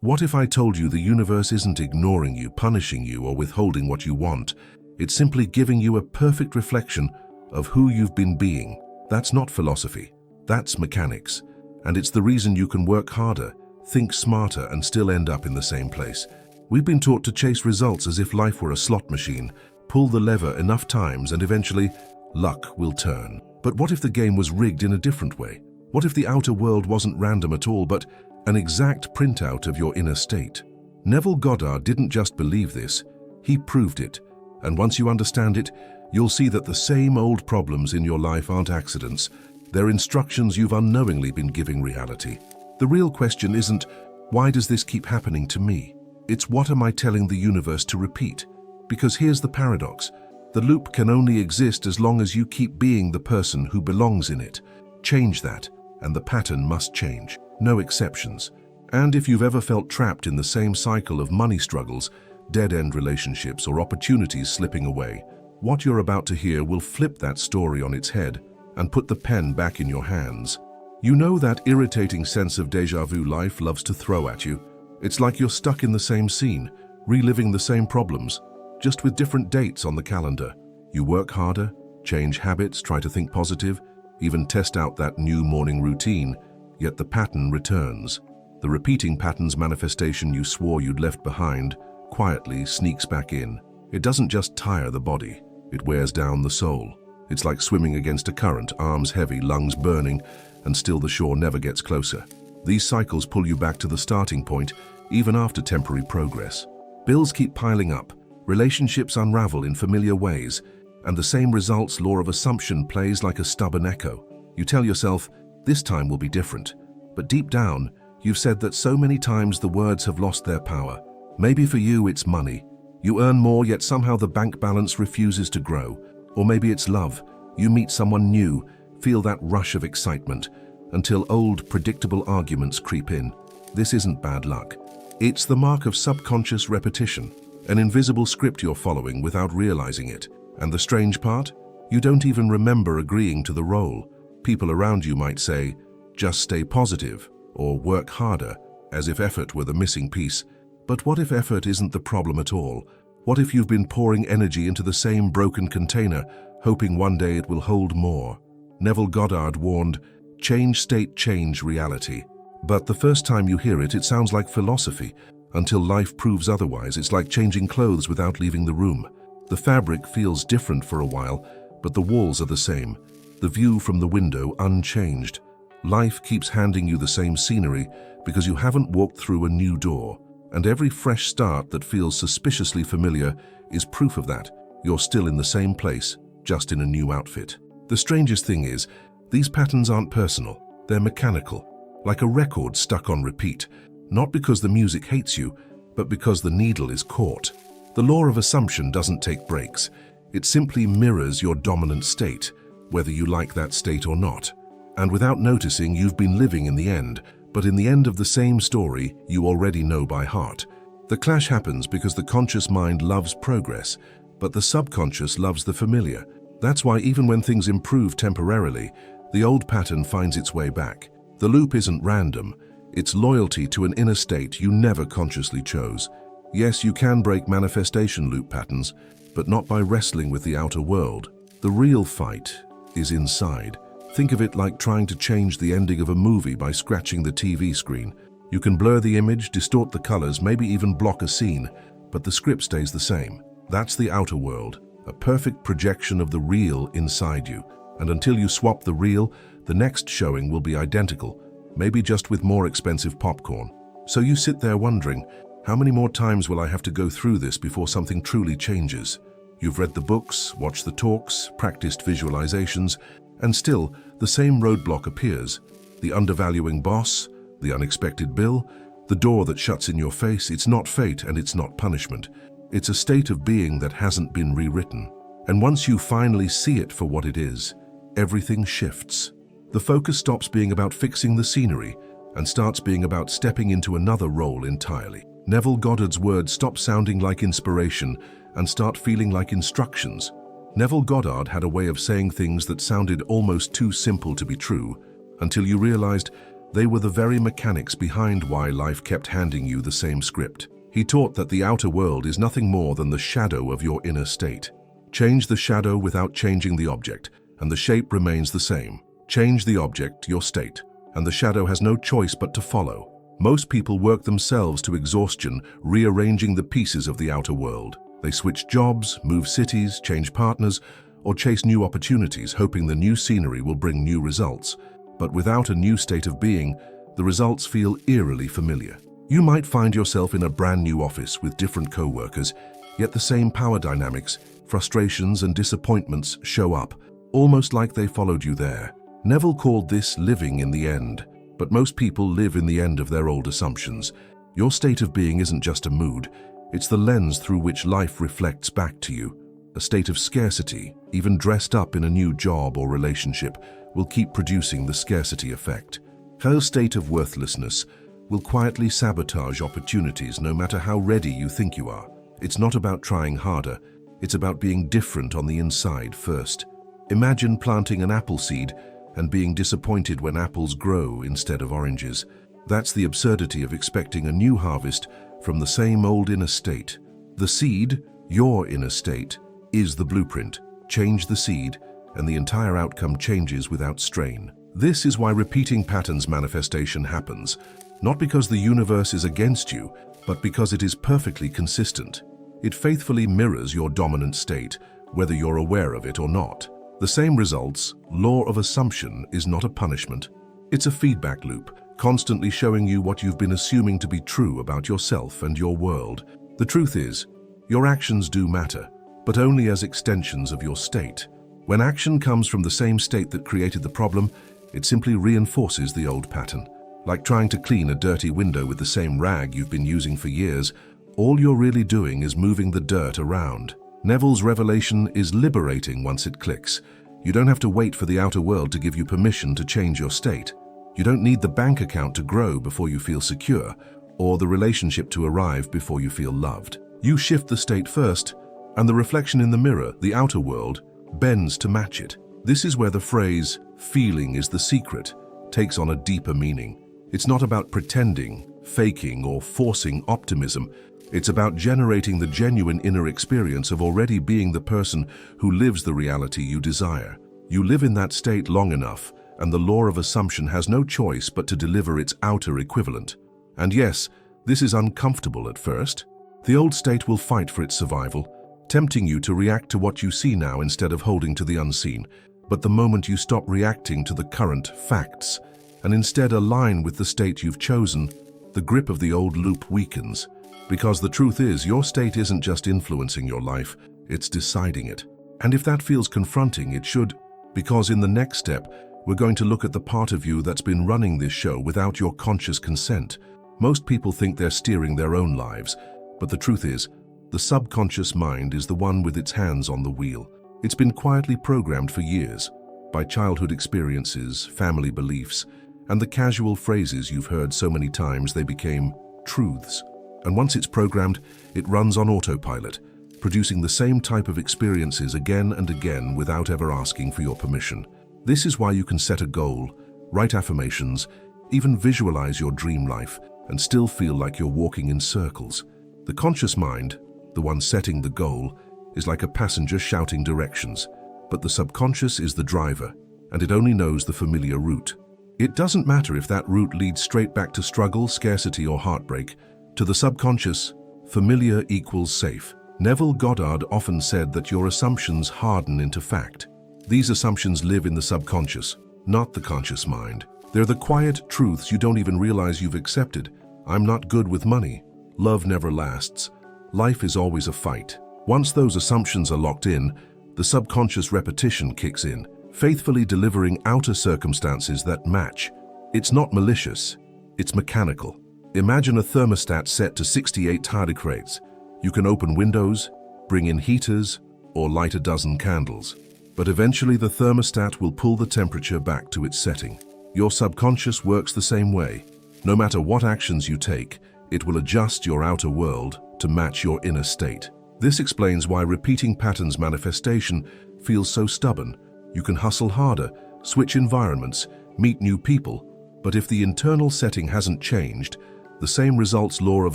What if I told you the universe isn't ignoring you, punishing you, or withholding what you want? It's simply giving you a perfect reflection of who you've been being. That's not philosophy. That's mechanics. And it's the reason you can work harder, think smarter, and still end up in the same place. We've been taught to chase results as if life were a slot machine, pull the lever enough times and eventually luck will turn. But what if the game was rigged in a different way? What if the outer world wasn't random at all, but an exact printout of your inner state? Neville Goddard didn't just believe this, he proved it. And once you understand it, you'll see that the same old problems in your life aren't accidents. They're instructions you've unknowingly been giving reality. The real question isn't, why does this keep happening to me? It's, what am I telling the universe to repeat? Because here's the paradox. The loop can only exist as long as you keep being the person who belongs in it. Change that, and the pattern must change. No exceptions. And if you've ever felt trapped in the same cycle of money struggles, dead-end relationships, or opportunities slipping away, what you're about to hear will flip that story on its head and put the pen back in your hands. You know that irritating sense of déjà vu life loves to throw at you? It's like you're stuck in the same scene, reliving the same problems, just with different dates on the calendar. You work harder, change habits, try to think positive, even test out that new morning routine, yet the pattern returns. The repeating pattern's manifestation you swore you'd left behind quietly sneaks back in. It doesn't just tire the body, it wears down the soul. It's like swimming against a current, arms heavy, lungs burning, and still the shore never gets closer. These cycles pull you back to the starting point, even after temporary progress. Bills keep piling up, relationships unravel in familiar ways, and the same results law of assumption plays like a stubborn echo. You tell yourself, this time will be different. But deep down, you've said that so many times the words have lost their power. Maybe for you it's money. You earn more, yet somehow the bank balance refuses to grow. Or maybe it's love. You meet someone new, feel that rush of excitement, until old, predictable arguments creep in. This isn't bad luck. It's the mark of subconscious repetition, an invisible script you're following without realizing it. And the strange part? You don't even remember agreeing to the role. People around you might say, just stay positive, or work harder, as if effort were the missing piece. But what if effort isn't the problem at all? What if you've been pouring energy into the same broken container, hoping one day it will hold more? Neville Goddard warned, change state, change reality. But the first time you hear it, it sounds like philosophy. Until life proves otherwise, it's like changing clothes without leaving the room. The fabric feels different for a while, but the walls are the same. The view from the window unchanged. Life keeps handing you the same scenery because you haven't walked through a new door. And every fresh start that feels suspiciously familiar is proof of that. You're still in the same place, just in a new outfit. The strangest thing is, these patterns aren't personal, they're mechanical, like a record stuck on repeat, not because the music hates you, but because the needle is caught. The law of assumption doesn't take breaks. It simply mirrors your dominant state, whether you like that state or not. And without noticing, you've been living in the end, but in the end of the same story you already know by heart. The clash happens because the conscious mind loves progress, but the subconscious loves the familiar. That's why even when things improve temporarily, the old pattern finds its way back. The loop isn't random, it's loyalty to an inner state you never consciously chose. Yes, you can break manifestation loop patterns, but not by wrestling with the outer world. The real fight is inside. Think of it like trying to change the ending of a movie by scratching the TV screen. You can blur the image, distort the colors, maybe even block a scene, but the script stays the same. That's the outer world, a perfect projection of the real inside you. And until you swap the real, the next showing will be identical, maybe just with more expensive popcorn. So you sit there wondering, how many more times will I have to go through this before something truly changes? You've read the books, watched the talks, practiced visualizations, and still, the same roadblock appears. The undervaluing boss, the unexpected bill, the door that shuts in your face. It's not fate and it's not punishment. It's a state of being that hasn't been rewritten. And once you finally see it for what it is, everything shifts. The focus stops being about fixing the scenery and starts being about stepping into another role entirely. Neville Goddard's words stop sounding like inspiration and start feeling like instructions. Neville Goddard had a way of saying things that sounded almost too simple to be true, until you realized They were the very mechanics behind why life kept handing you the same script. He taught that the outer world is nothing more than the shadow of your inner state. Change the shadow without changing the object, and the shape remains the same. Change the object, your state, and the shadow has no choice but to follow. Most people work themselves to exhaustion, rearranging the pieces of the outer world. They switch jobs, move cities, change partners, or chase new opportunities, hoping the new scenery will bring new results. But without a new state of being, the results feel eerily familiar. You might find yourself in a brand new office with different co-workers, yet the same power dynamics, frustrations and disappointments show up, almost like they followed you there. Neville called this living in the end, but most people live in the end of their old assumptions. Your state of being isn't just a mood, it's the lens through which life reflects back to you. A state of scarcity, even dressed up in a new job or relationship, will keep producing the scarcity effect. Her state of worthlessness will quietly sabotage opportunities no matter how ready you think you are. It's not about trying harder, it's about being different on the inside first. Imagine planting an apple seed and being disappointed when apples grow instead of oranges. That's the absurdity of expecting a new harvest from the same old inner state. The seed, your inner state, is the blueprint. Change the seed, and the entire outcome changes without strain. This is why repeating patterns manifestation happens, not because the universe is against you, but because it is perfectly consistent. It faithfully mirrors your dominant state, whether you're aware of it or not. The same results, law of assumption, is not a punishment. It's a feedback loop, constantly showing you what you've been assuming to be true about yourself and your world. The truth is, your actions do matter, but only as extensions of your state. When action comes from the same state that created the problem, it simply reinforces the old pattern. Like trying to clean a dirty window with the same rag you've been using for years, all you're really doing is moving the dirt around. Neville's revelation is liberating once it clicks. You don't have to wait for the outer world to give you permission to change your state. You don't need the bank account to grow before you feel secure, or the relationship to arrive before you feel loved. You shift the state first, and the reflection in the mirror, the outer world, bends to match it. This is where the phrase, "feeling is the secret," takes on a deeper meaning. It's not about pretending, faking, or forcing optimism. It's about generating the genuine inner experience of already being the person who lives the reality you desire. You live in that state long enough, and the law of assumption has no choice but to deliver its outer equivalent. And yes, this is uncomfortable at first. The old state will fight for its survival, tempting you to react to what you see now instead of holding to the unseen. But the moment you stop reacting to the current facts, and instead align with the state you've chosen, the grip of the old loop weakens. Because the truth is, your state isn't just influencing your life, it's deciding it. And if that feels confronting, it should, because in the next step, we're going to look at the part of you that's been running this show without your conscious consent. Most people think they're steering their own lives, but the truth is, the subconscious mind is the one with its hands on the wheel. It's been quietly programmed for years, by childhood experiences, family beliefs, and the casual phrases you've heard so many times they became truths. And once it's programmed, it runs on autopilot, producing the same type of experiences again and again without ever asking for your permission. This is why you can set a goal, write affirmations, even visualize your dream life, and still feel like you're walking in circles. The conscious mind, the one setting the goal, is like a passenger shouting directions, but the subconscious is the driver, and it only knows the familiar route. It doesn't matter if that route leads straight back to struggle, scarcity, or heartbreak. To the subconscious, familiar equals safe. Neville Goddard often said that your assumptions harden into fact. These assumptions live in the subconscious, not the conscious mind. They're the quiet truths you don't even realize you've accepted. I'm not good with money. Love never lasts. Life is always a fight. Once those assumptions are locked in, the subconscious repetition kicks in, faithfully delivering outer circumstances that match. It's not malicious, it's mechanical. Imagine a thermostat set to 68 tardigrades. You can open windows, bring in heaters, or light a dozen candles. But eventually the thermostat will pull the temperature back to its setting. Your subconscious works the same way. No matter what actions you take, it will adjust your outer world to match your inner state. This explains why repeating patterns manifestation feels so stubborn. You can hustle harder, switch environments, meet new people, But if the internal setting hasn't changed, the same results law of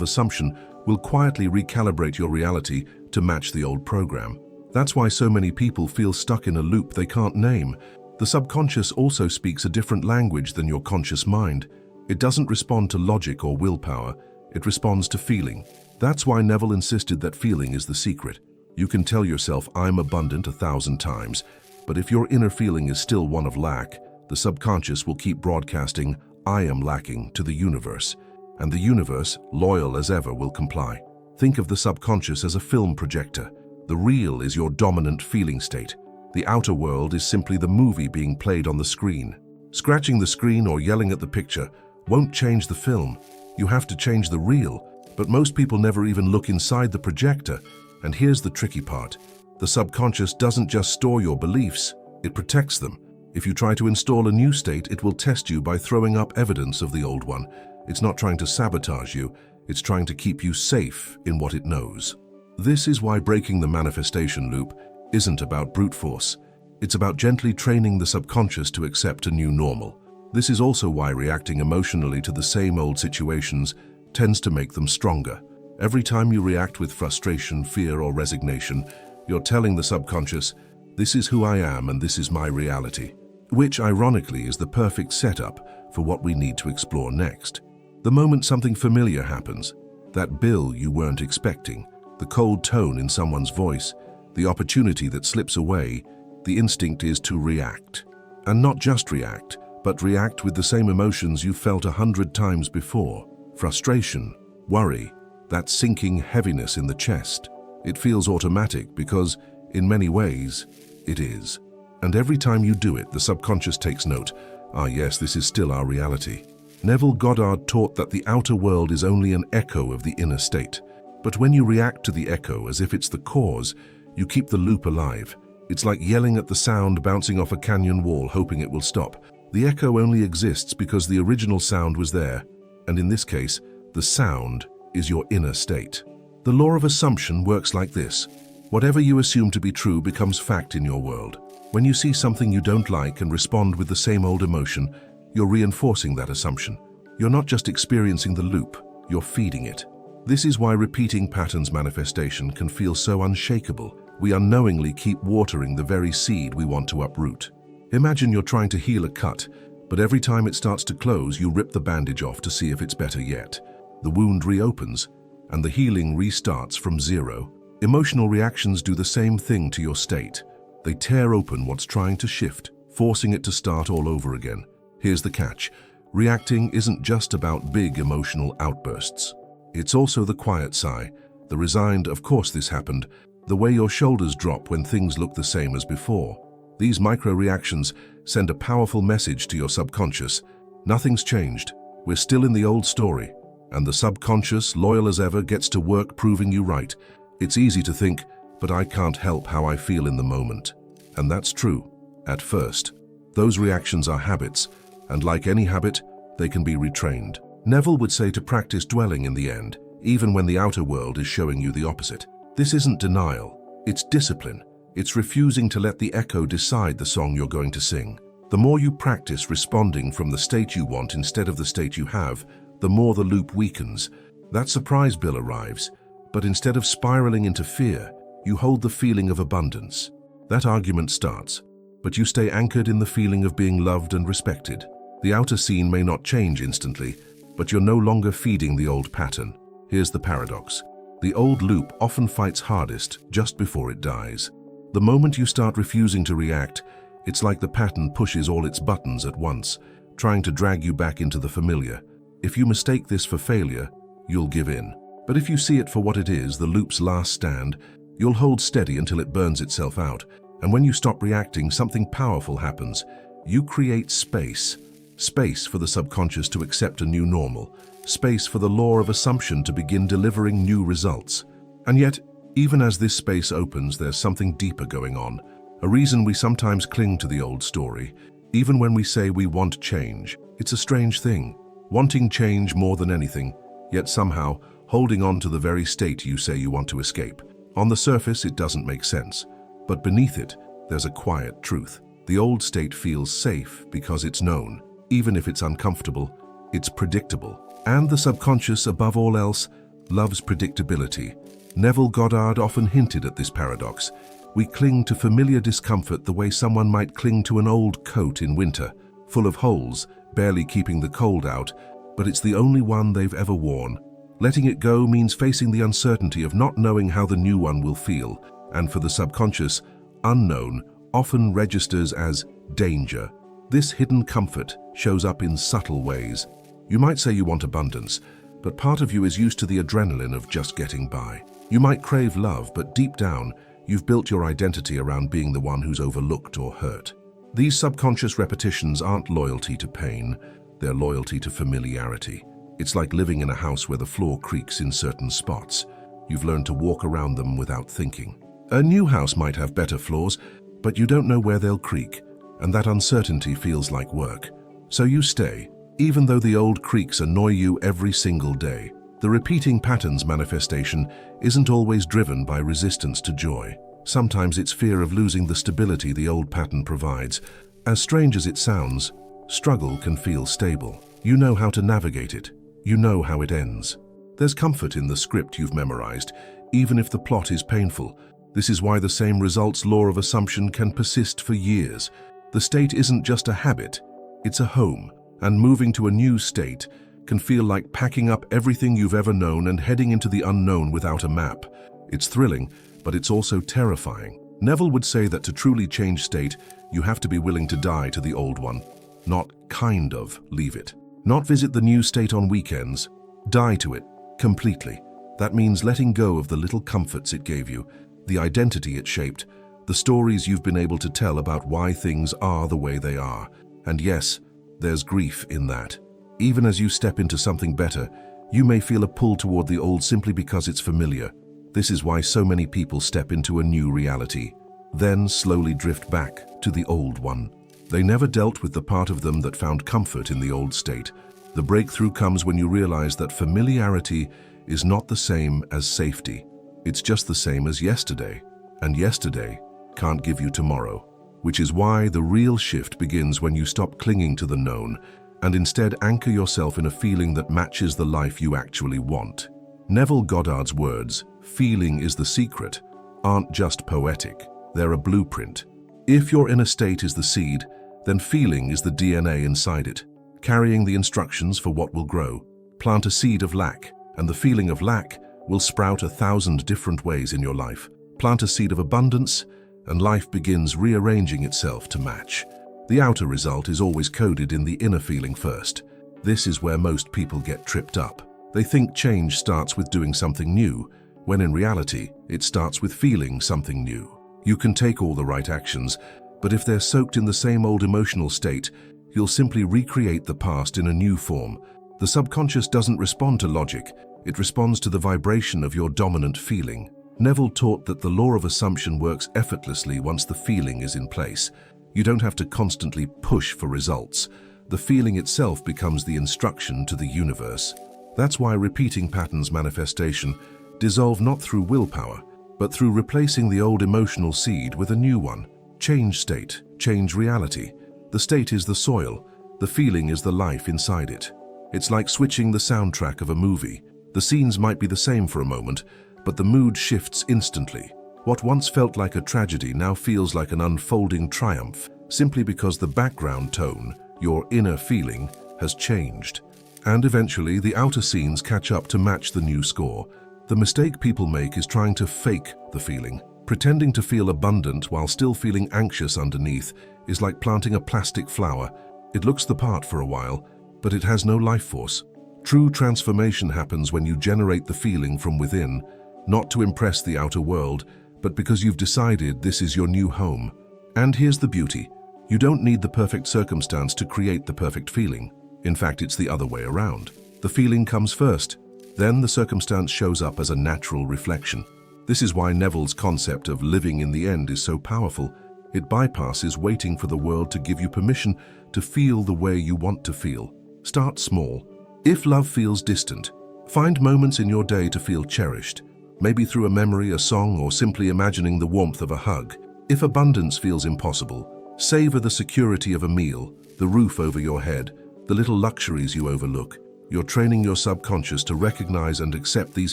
assumption will quietly recalibrate your reality to match the old program. That's why so many people feel stuck in a loop they can't name. The subconscious also speaks a different language than your conscious mind. It doesn't respond to logic or willpower, it responds to feeling. That's why Neville insisted that feeling is the secret. You can tell yourself, "I'm abundant," 1,000 times, but if your inner feeling is still one of lack, the subconscious will keep broadcasting, "I am lacking," to the universe. And the universe, loyal as ever, will comply. Think of the subconscious as a film projector. The real is your dominant feeling state. The outer world is simply the movie being played on the screen. Scratching the screen or yelling at the picture won't change the film. You have to change the real. But most people never even look inside the projector. And here's the tricky part. The subconscious doesn't just store your beliefs, it protects them. If you try to install a new state, it will test you by throwing up evidence of the old one. It's not trying to sabotage you, it's trying to keep you safe in what it knows. This is why breaking the manifestation loop isn't about brute force. It's about gently training the subconscious to accept a new normal. This is also why reacting emotionally to the same old situations tends to make them stronger. Every time you react with frustration, fear, or resignation, you're telling the subconscious, "This is who I am and this is my reality," which ironically is the perfect setup for what we need to explore next. The moment something familiar happens, that bill you weren't expecting, the cold tone in someone's voice, the opportunity that slips away, the instinct is to react. And not just react, but react with the same emotions you felt 100 times before. Frustration, worry, that sinking heaviness in the chest. It feels automatic because, in many ways, it is. And every time you do it, the subconscious takes note. "Ah yes, this is still our reality." Neville Goddard taught that the outer world is only an echo of the inner state. But when you react to the echo as if it's the cause, you keep the loop alive. It's like yelling at the sound bouncing off a canyon wall, hoping it will stop. The echo only exists because the original sound was there, and in this case, the sound is your inner state. The law of assumption works like this. Whatever you assume to be true becomes fact in your world. When you see something you don't like and respond with the same old emotion, you're reinforcing that assumption. You're not just experiencing the loop, you're feeding it. This is why repeating patterns manifestation can feel so unshakable. We unknowingly keep watering the very seed we want to uproot. Imagine you're trying to heal a cut, but every time it starts to close, you rip the bandage off to see if it's better yet. The wound reopens, and the healing restarts from zero. Emotional reactions do the same thing to your state. They tear open what's trying to shift, forcing it to start all over again. Here's the catch. Reacting isn't just about big emotional outbursts. It's also the quiet sigh, the resigned, "Of course this happened," the way your shoulders drop when things look the same as before. These micro-reactions send a powerful message to your subconscious. Nothing's changed. We're still in the old story. And the subconscious, loyal as ever, gets to work proving you right. It's easy to think, "But I can't help how I feel in the moment." And that's true, at first. Those reactions are habits, and like any habit, they can be retrained. Neville would say to practice dwelling in the end, even when the outer world is showing you the opposite. This isn't denial, it's discipline. It's refusing to let the echo decide the song you're going to sing. The more you practice responding from the state you want instead of the state you have, the more the loop weakens. That surprise bill arrives, but instead of spiraling into fear, you hold the feeling of abundance. That argument starts, but you stay anchored in the feeling of being loved and respected. The outer scene may not change instantly, but you're no longer feeding the old pattern. Here's the paradox. The old loop often fights hardest just before it dies. The moment you start refusing to react, it's like the pattern pushes all its buttons at once, trying to drag you back into the familiar. If you mistake this for failure, you'll give in. But if you see it for what it is, the loop's last stand, you'll hold steady until it burns itself out. And when you stop reacting, something powerful happens. You create space. Space for the subconscious to accept a new normal. Space for the law of assumption to begin delivering new results. And yet, even as this space opens, there's something deeper going on. A reason we sometimes cling to the old story, even when we say we want change. It's a strange thing. Wanting change more than anything, yet somehow holding on to the very state you say you want to escape. On the surface, it doesn't make sense. But beneath it, there's a quiet truth. The old state feels safe because it's known. Even if it's uncomfortable, it's predictable. And the subconscious, above all else, loves predictability. Neville Goddard often hinted at this paradox. We cling to familiar discomfort the way someone might cling to an old coat in winter, full of holes, barely keeping the cold out, but it's the only one they've ever worn. Letting it go means facing the uncertainty of not knowing how the new one will feel, and for the subconscious, unknown often registers as danger. This hidden comfort shows up in subtle ways. You might say you want abundance, but part of you is used to the adrenaline of just getting by. You might crave love, but deep down, you've built your identity around being the one who's overlooked or hurt. These subconscious repetitions aren't loyalty to pain, they're loyalty to familiarity. It's like living in a house where the floor creaks in certain spots. You've learned to walk around them without thinking. A new house might have better floors, but you don't know where they'll creak, and that uncertainty feels like work. So you stay, even though the old creaks annoy you every single day. The repeating patterns manifestation isn't always driven by resistance to joy. Sometimes it's fear of losing the stability the old pattern provides. As strange as it sounds, struggle can feel stable. You know how to navigate it. You know how it ends. There's comfort in the script you've memorized, even if the plot is painful. This is why the same results law of assumption can persist for years. The state isn't just a habit, it's a home, and moving to a new state can feel like packing up everything you've ever known and heading into the unknown without a map. It's thrilling, but it's also terrifying. Neville would say that to truly change state, you have to be willing to die to the old one. Not kind of leave it. Not visit the new state on weekends. Die to it, completely. That means letting go of the little comforts it gave you, the identity it shaped, the stories you've been able to tell about why things are the way they are. And yes, there's grief in that. Even as you step into something better, you may feel a pull toward the old simply because it's familiar. This is why so many people step into a new reality, then slowly drift back to the old one. They never dealt with the part of them that found comfort in the old state. The breakthrough comes when you realize that familiarity is not the same as safety. It's just the same as yesterday, and yesterday can't give you tomorrow. Which is why the real shift begins when you stop clinging to the known and instead anchor yourself in a feeling that matches the life you actually want. Neville Goddard's words, "Feeling is the secret," aren't just poetic, they're a blueprint. If your inner state is the seed, then feeling is the DNA inside it, carrying the instructions for what will grow. Plant a seed of lack, and the feeling of lack will sprout 1,000 different ways in your life. Plant a seed of abundance, and life begins rearranging itself to match. The outer result is always coded in the inner feeling first. This is where most people get tripped up. They think change starts with doing something new, when in reality, it starts with feeling something new. You can take all the right actions, but if they're soaked in the same old emotional state, you'll simply recreate the past in a new form. The subconscious doesn't respond to logic, it responds to the vibration of your dominant feeling. Neville taught that the law of assumption works effortlessly once the feeling is in place. You don't have to constantly push for results. The feeling itself becomes the instruction to the universe. That's why repeating patterns manifestation dissolve not through willpower, but through replacing the old emotional seed with a new one. Change state, change reality. The state is the soil, the feeling is the life inside it. It's like switching the soundtrack of a movie. The scenes might be the same for a moment, but the mood shifts instantly. What once felt like a tragedy now feels like an unfolding triumph, simply because the background tone, your inner feeling, has changed. And eventually, the outer scenes catch up to match the new score. The mistake people make is trying to fake the feeling. Pretending to feel abundant while still feeling anxious underneath is like planting a plastic flower. It looks the part for a while, but it has no life force. True transformation happens when you generate the feeling from within, not to impress the outer world, but because you've decided this is your new home. And here's the beauty. You don't need the perfect circumstance to create the perfect feeling. In fact, it's the other way around. The feeling comes first, then the circumstance shows up as a natural reflection. This is why Neville's concept of living in the end is so powerful. It bypasses waiting for the world to give you permission to feel the way you want to feel. Start small. If love feels distant, find moments in your day to feel cherished. Maybe through a memory, a song, or simply imagining the warmth of a hug. If abundance feels impossible, savor the security of a meal, the roof over your head, the little luxuries you overlook. You're training your subconscious to recognize and accept these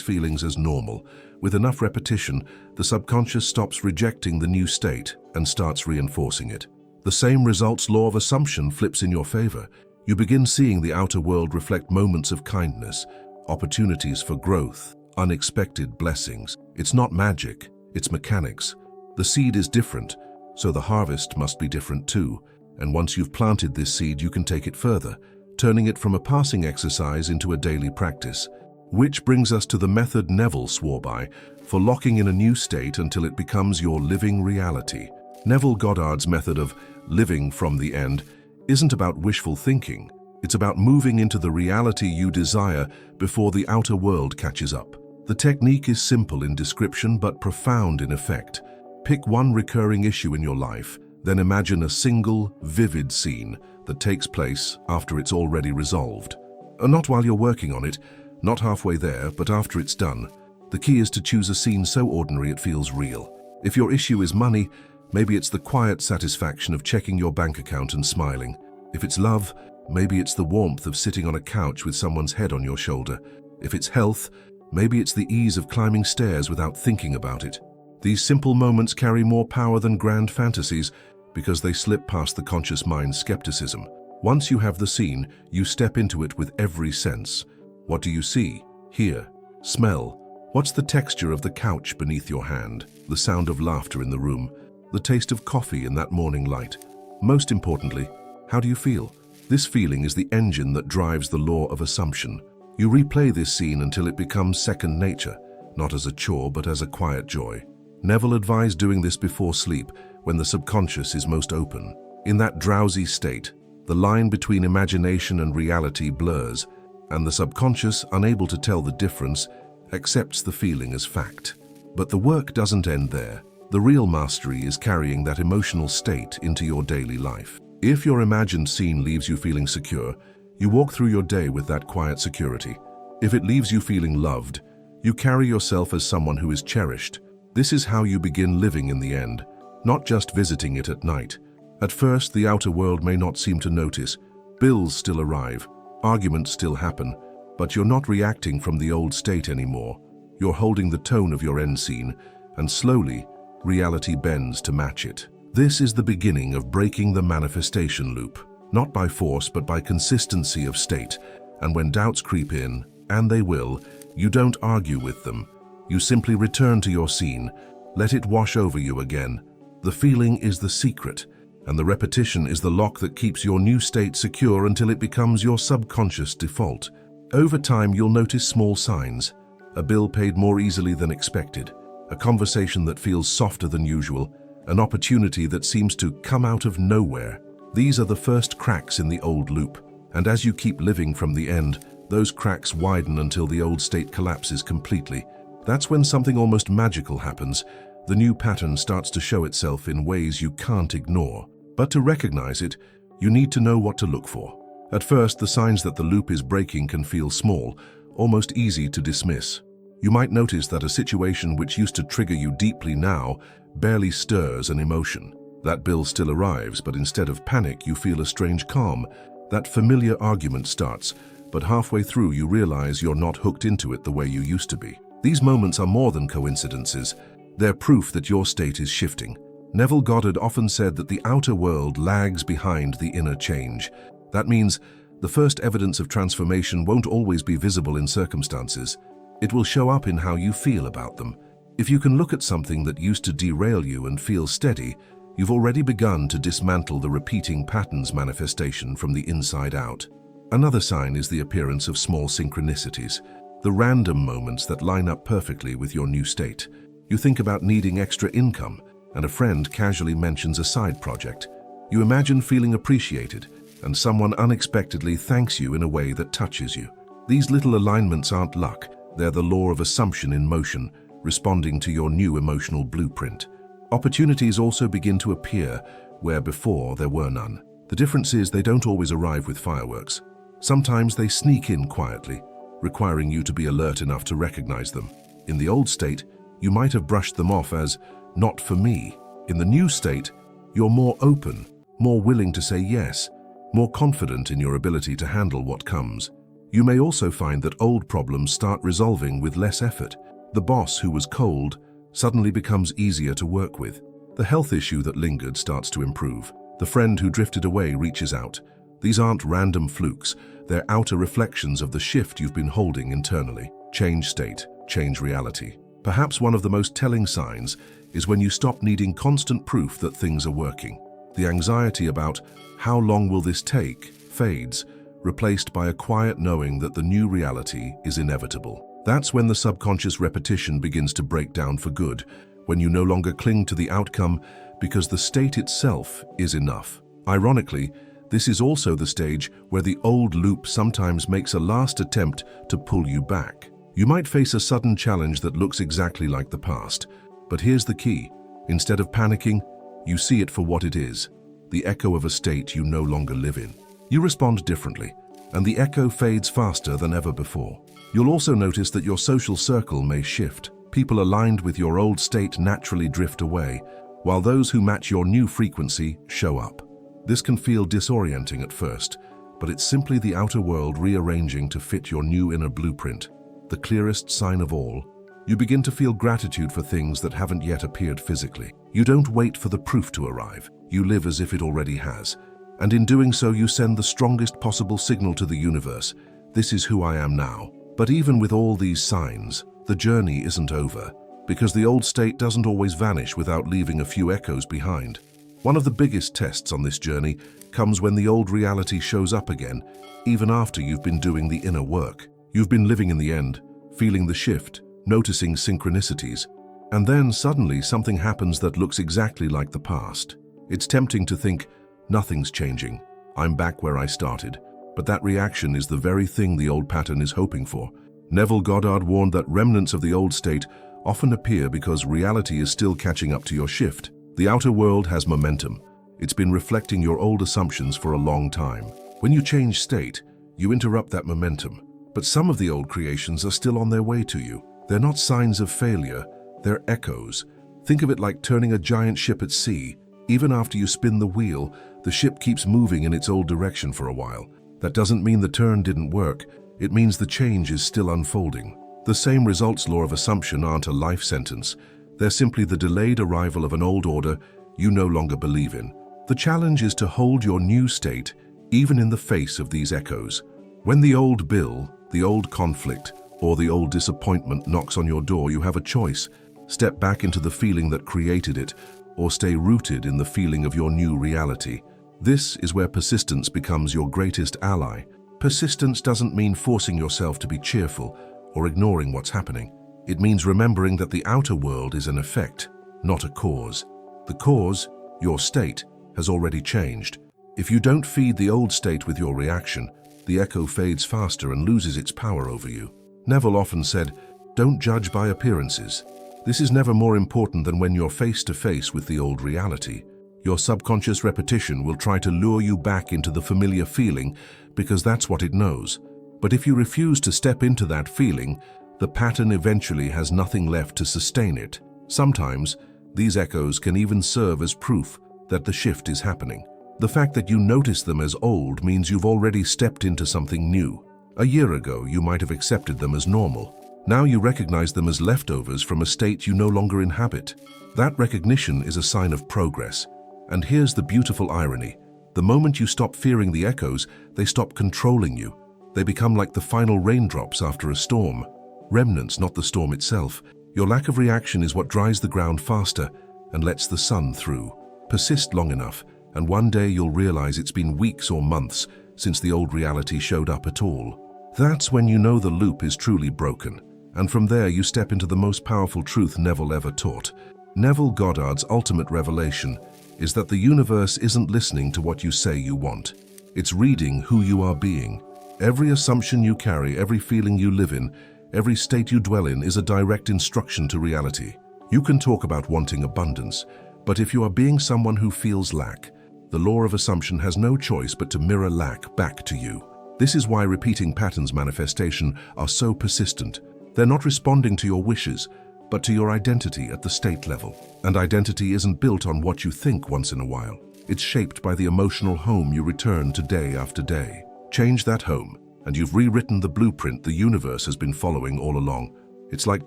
feelings as normal. With enough repetition, the subconscious stops rejecting the new state and starts reinforcing it. The same results law of assumption flips in your favor. You begin seeing the outer world reflect moments of kindness, opportunities for growth, unexpected blessings. It's not magic, it's mechanics. The seed is different, so the harvest must be different too. And once you've planted this seed, you can take it further, turning it from a passing exercise into a daily practice. Which brings us to the method Neville swore by for locking in a new state until it becomes your living reality. Neville Goddard's method of living from the end isn't about wishful thinking. It's about moving into the reality you desire before the outer world catches up. The technique is simple in description but profound in effect. Pick one recurring issue in your life, then imagine a single, vivid scene that takes place after it's already resolved. Not while you're working on it, not halfway there, but after it's done. The key is to choose a scene so ordinary it feels real. If your issue is money, maybe it's the quiet satisfaction of checking your bank account and smiling. If it's love, maybe it's the warmth of sitting on a couch with someone's head on your shoulder. If it's health, maybe it's the ease of climbing stairs without thinking about it. These simple moments carry more power than grand fantasies because they slip past the conscious mind's skepticism. Once you have the scene, you step into it with every sense. What do you see, hear, smell? What's the texture of the couch beneath your hand, the sound of laughter in the room, the taste of coffee in that morning light? Most importantly, how do you feel? This feeling is the engine that drives the law of assumption. You replay this scene until it becomes second nature, not as a chore but as a quiet joy. Neville advised doing this before sleep, when the subconscious is most open. In that drowsy state, the line between imagination and reality blurs, and the subconscious, unable to tell the difference, accepts the feeling as fact. But the work doesn't end there. The real mastery is carrying that emotional state into your daily life. If your imagined scene leaves you feeling secure, you walk through your day with that quiet security. If it leaves you feeling loved, you carry yourself as someone who is cherished. This is how you begin living in the end, not just visiting it at night. At first, the outer world may not seem to notice. Bills still arrive, arguments still happen, but you're not reacting from the old state anymore. You're holding the tone of your end scene, and slowly, reality bends to match it. This is the beginning of breaking the manifestation loop, not by force but by consistency of state. And when doubts creep in, and they will, you don't argue with them. You simply return to your scene, let it wash over you again. The feeling is the secret, and the repetition is the lock that keeps your new state secure until it becomes your subconscious default. Over time, you'll notice small signs: a bill paid more easily than expected, a conversation that feels softer than usual, an opportunity that seems to come out of nowhere. These are the first cracks in the old loop, and as you keep living from the end, those cracks widen until the old state collapses completely. That's when something almost magical happens. The new pattern starts to show itself in ways you can't ignore. But to recognize it, you need to know what to look for. At first, the signs that the loop is breaking can feel small, almost easy to dismiss. You might notice that a situation which used to trigger you deeply now barely stirs an emotion. That bill still arrives, but instead of panic, you feel a strange calm. That familiar argument starts, but halfway through you realize you're not hooked into it the way you used to be. These moments are more than coincidences. They're proof that your state is shifting. Neville Goddard often said that the outer world lags behind the inner change. That means the first evidence of transformation won't always be visible in circumstances. It will show up in how you feel about them. If you can look at something that used to derail you and feel steady, you've already begun to dismantle the repeating patterns manifestation from the inside out. Another sign is the appearance of small synchronicities, the random moments that line up perfectly with your new state. You think about needing extra income, and a friend casually mentions a side project. You imagine feeling appreciated, and someone unexpectedly thanks you in a way that touches you. These little alignments aren't luck, they're the law of assumption in motion, responding to your new emotional blueprint. Opportunities also begin to appear where before there were none. The difference is they don't always arrive with fireworks. Sometimes they sneak in quietly, requiring you to be alert enough to recognize them. In the old state, you might have brushed them off as not for me. In the new state, you're more open, more willing to say yes, more confident in your ability to handle what comes. You may also find that old problems start resolving with less effort. The boss who was cold suddenly becomes easier to work with. The health issue that lingered starts to improve. The friend who drifted away reaches out. These aren't random flukes, they're outer reflections of the shift you've been holding internally. Change state, change reality. Perhaps one of the most telling signs is when you stop needing constant proof that things are working. The anxiety about how long will this take fades, replaced by a quiet knowing that the new reality is inevitable. That's when the subconscious repetition begins to break down for good, when you no longer cling to the outcome because the state itself is enough. Ironically, this is also the stage where the old loop sometimes makes a last attempt to pull you back. You might face a sudden challenge that looks exactly like the past, but here's the key. Instead of panicking, you see it for what it is, the echo of a state you no longer live in. You respond differently, and the echo fades faster than ever before. You'll also notice that your social circle may shift. People aligned with your old state naturally drift away, while those who match your new frequency show up. This can feel disorienting at first, but it's simply the outer world rearranging to fit your new inner blueprint. The clearest sign of all, you begin to feel gratitude for things that haven't yet appeared physically. You don't wait for the proof to arrive. You live as if it already has. And in doing so, you send the strongest possible signal to the universe. This is who I am now. But even with all these signs, the journey isn't over, because the old state doesn't always vanish without leaving a few echoes behind. One of the biggest tests on this journey comes when the old reality shows up again, even after you've been doing the inner work. You've been living in the end, feeling the shift, noticing synchronicities, and then suddenly something happens that looks exactly like the past. It's tempting to think, nothing's changing, I'm back where I started. But that reaction is the very thing the old pattern is hoping for. Neville Goddard warned that remnants of the old state often appear because reality is still catching up to your shift. The outer world has momentum. It's been reflecting your old assumptions for a long time. When you change state, you interrupt that momentum. But some of the old creations are still on their way to you. They're not signs of failure, they're echoes. Think of it like turning a giant ship at sea. Even after you spin the wheel, the ship keeps moving in its old direction for a while. That doesn't mean the turn didn't work, it means the change is still unfolding. The same results law of assumption aren't a life sentence. They're simply the delayed arrival of an old order you no longer believe in. The challenge is to hold your new state, even in the face of these echoes. When the old bill, the old conflict, or the old disappointment knocks on your door, you have a choice. Step back into the feeling that created it, or stay rooted in the feeling of your new reality. This is where persistence becomes your greatest ally. Persistence doesn't mean forcing yourself to be cheerful or ignoring what's happening. It means remembering that the outer world is an effect, not a cause. The cause, your state, has already changed. If you don't feed the old state with your reaction, the echo fades faster and loses its power over you. Neville often said, "Don't judge by appearances." This is never more important than when you're face to face with the old reality. Your subconscious repetition will try to lure you back into the familiar feeling because that's what it knows. But if you refuse to step into that feeling, the pattern eventually has nothing left to sustain it. Sometimes, these echoes can even serve as proof that the shift is happening. The fact that you notice them as old means you've already stepped into something new. A year ago, you might have accepted them as normal. Now you recognize them as leftovers from a state you no longer inhabit. That recognition is a sign of progress. And here's the beautiful irony. The moment you stop fearing the echoes, they stop controlling you. They become like the final raindrops after a storm. Remnants, not the storm itself. Your lack of reaction is what dries the ground faster and lets the sun through. Persist long enough, and one day you'll realize it's been weeks or months since the old reality showed up at all. That's when you know the loop is truly broken. And from there you step into the most powerful truth Neville ever taught. Neville Goddard's ultimate revelation is that the universe isn't listening to what you say you want. It's reading who you are being. Every assumption you carry, every feeling you live in, every state you dwell in is a direct instruction to reality. You can talk about wanting abundance, but if you are being someone who feels lack, the law of assumption has no choice but to mirror lack back to you. This is why repeating patterns manifestation are so persistent. They're not responding to your wishes, but to your identity at the state level. And identity isn't built on what you think once in a while. It's shaped by the emotional home you return to day after day. Change that home, and you've rewritten the blueprint the universe has been following all along. It's like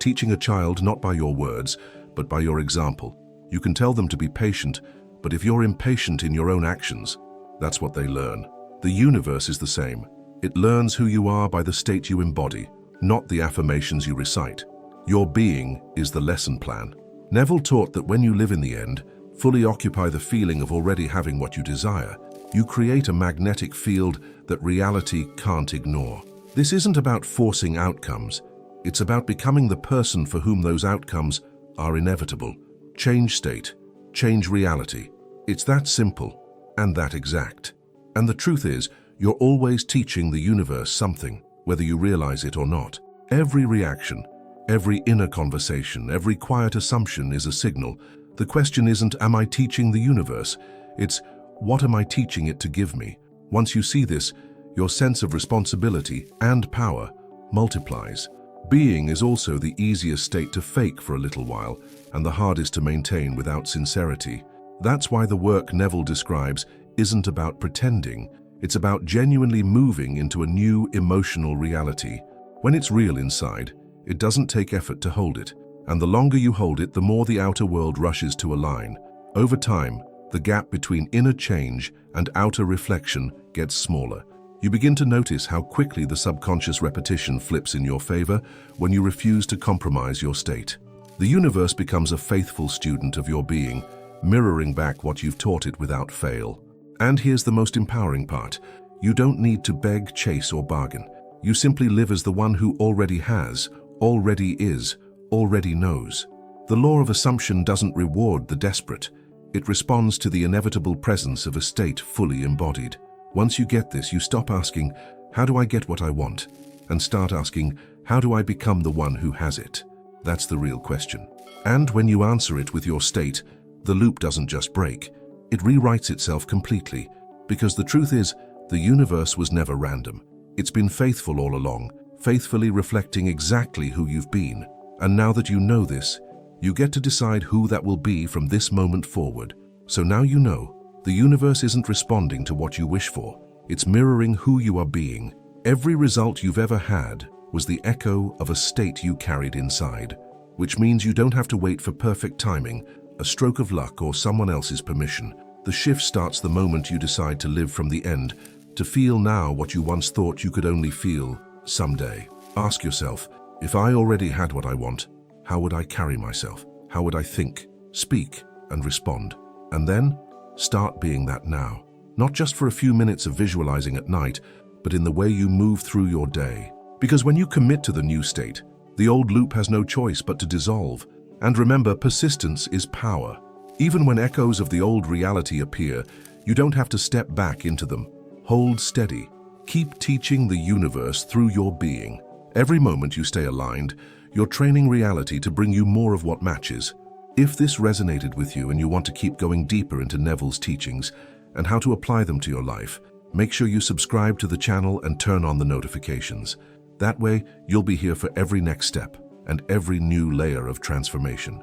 teaching a child not by your words, but by your example. You can tell them to be patient, but if you're impatient in your own actions, that's what they learn. The universe is the same. It learns who you are by the state you embody, not the affirmations you recite. Your being is the lesson plan. Neville taught that when you live in the end, fully occupy the feeling of already having what you desire, you create a magnetic field that reality can't ignore. This isn't about forcing outcomes. It's about becoming the person for whom those outcomes are inevitable. Change state, change reality. It's that simple and that exact. And the truth is, you're always teaching the universe something, whether you realize it or not. Every reaction, every inner conversation, every quiet assumption is a signal. The question isn't, am I teaching the universe? It's, what am I teaching it to give me? Once you see this, your sense of responsibility and power multiplies. Being is also the easiest state to fake for a little while, and the hardest to maintain without sincerity. That's why the work Neville describes isn't about pretending. It's about genuinely moving into a new emotional reality. When it's real inside, it doesn't take effort to hold it, and the longer you hold it, the more the outer world rushes to align. Over time, the gap between inner change and outer reflection gets smaller. You begin to notice how quickly the subconscious repetition flips in your favor when you refuse to compromise your state. The universe becomes a faithful student of your being, mirroring back what you've taught it without fail. And here's the most empowering part. You don't need to beg, chase, or bargain. You simply live as the one who already has, already is, already knows. The law of assumption doesn't reward the desperate. It responds to the inevitable presence of a state fully embodied. Once you get this, you stop asking, how do I get what I want? And start asking, how do I become the one who has it? That's the real question. And when you answer it with your state, the loop doesn't just break. It rewrites itself completely. Because the truth is, the universe was never random. It's been faithful all along, faithfully reflecting exactly who you've been. And now that you know this, you get to decide who that will be from this moment forward. So now you know, the universe isn't responding to what you wish for. It's mirroring who you are being. Every result you've ever had was the echo of a state you carried inside, which means you don't have to wait for perfect timing, a stroke of luck, or someone else's permission. The shift starts the moment you decide to live from the end, to feel now what you once thought you could only feel someday. Ask yourself, if I already had what I want, how would I carry myself? How would I think, speak, and respond? And then, start being that now. Not just for a few minutes of visualizing at night, but in the way you move through your day. Because when you commit to the new state, the old loop has no choice but to dissolve. And remember, persistence is power. Even when echoes of the old reality appear, you don't have to step back into them. Hold steady. Keep teaching the universe through your being. Every moment you stay aligned, you're training reality to bring you more of what matches. If this resonated with you and you want to keep going deeper into Neville's teachings and how to apply them to your life, make sure you subscribe to the channel and turn on the notifications. That way, you'll be here for every next step and every new layer of transformation.